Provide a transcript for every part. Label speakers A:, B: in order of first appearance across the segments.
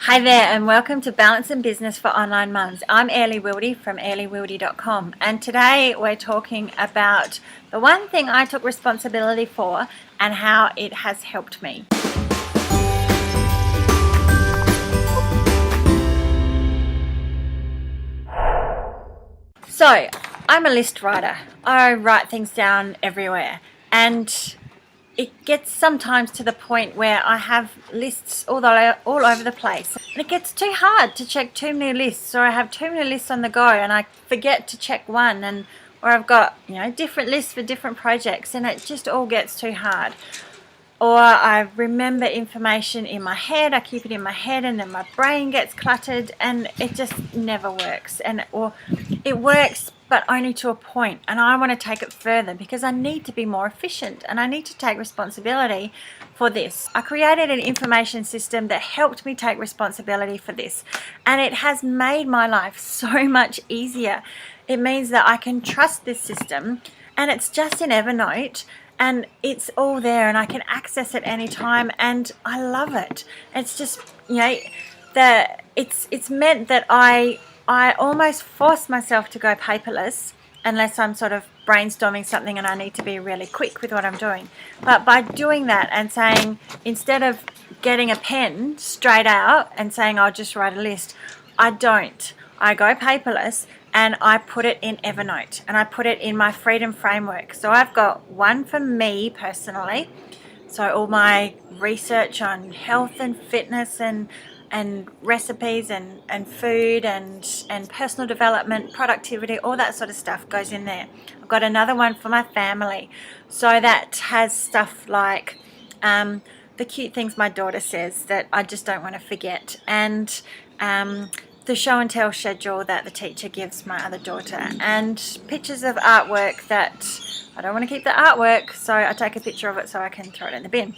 A: Hi there and welcome to Balance and Business for Online Mums. I'm Airlie Wildy from airliewildy.com, and today we're talking about the one thing I took responsibility for and how it has helped me. So, I'm a list writer. I write things down everywhere, and it gets sometimes to the point where I have lists all over the place, and it gets too hard to check too many lists, or I have too many lists on the go and I forget to check one, or I've got different lists for different projects, and it just all gets too hard. Or I remember information in my head, I keep it in my head, and then my brain gets cluttered, and it just never works. Or it works, but only to a point, and I want to take it further because I need to be more efficient and I need to take responsibility for this. I created an information system that helped me take responsibility for this, and it has made my life so much easier. It means that I can trust this system, and it's just in Evernote, and it's all there and I can access it anytime, and I love it. It's just, it's meant that I almost force myself to go paperless unless I'm sort of brainstorming something and I need to be really quick with what I'm doing. But by doing that and saying, instead of getting a pen straight out and saying I'll just write a list, I don't. I go paperless and I put it in Evernote, and I put it in my Freedom Framework. So I've got one for me personally, so all my research on health and fitness and recipes and food and personal development, productivity, all that sort of stuff goes in there. I've got another one for my family, so that has stuff like the cute things my daughter says that I just don't want to forget, and the show and tell schedule that the teacher gives my other daughter, and pictures of artwork that I don't want to keep the artwork, so I take a picture of it so I can throw it in the bin.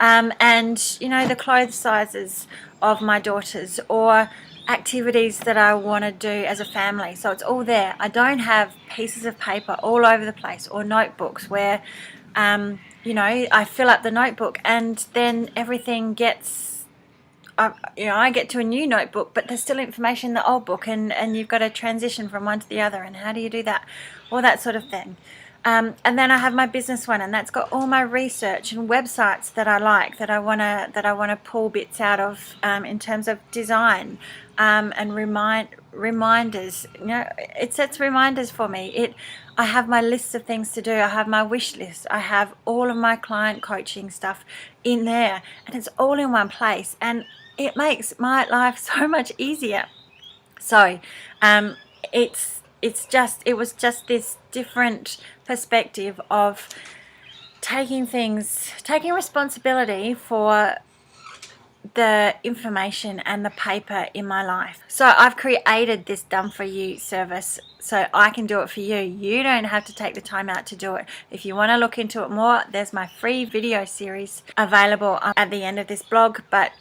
A: And the clothes sizes of my daughters, or activities that I want to do as a family. So it's all there. I don't have pieces of paper all over the place, or notebooks where I fill up the notebook and then everything gets I get to a new notebook, but there's still information in the old book, and you've got to transition from one to the other, and how do you do that? All that sort of thing. And then I have my business one, and that's got all my research and websites that I like, that I wanna pull bits out of, in terms of design, and reminders. It sets reminders for me. I have my lists of things to do. I have my wish list. I have all of my client coaching stuff in there, and it's all in one place, and it makes my life so much easier. So it was just this different perspective of taking responsibility for the information and the paper in my life. So I've created this done for you service so I can do it for you. You don't have to take the time out to do it. If you want to look into it more, there's my free video series available at the end of this blog, but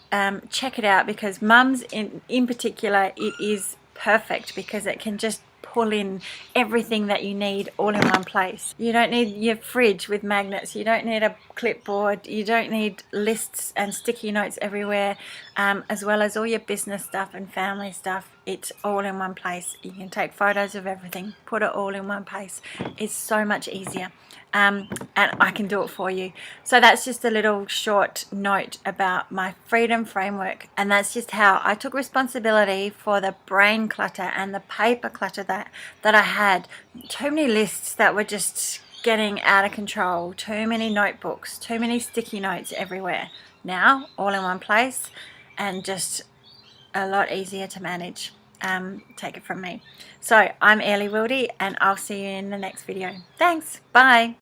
A: check it out, because mums in particular, it is perfect because it can just pull in everything that you need all in one place. You don't need your fridge with magnets, you don't need a clipboard, you don't need lists and sticky notes everywhere, as well as all your business stuff and family stuff. It's all in one place. You can take photos of everything, put it all in one place. It's so much easier, and I can do it for you. So that's just a little short note about my Freedom Framework, and that's just how I took responsibility for the brain clutter and the paper clutter that I had. Too many lists that were just getting out of control, too many notebooks, too many sticky notes everywhere. Now all in one place, and just a lot easier to manage. Take it from me. So I'm Airlie Wildy, and I'll see you in the next video. Thanks. Bye.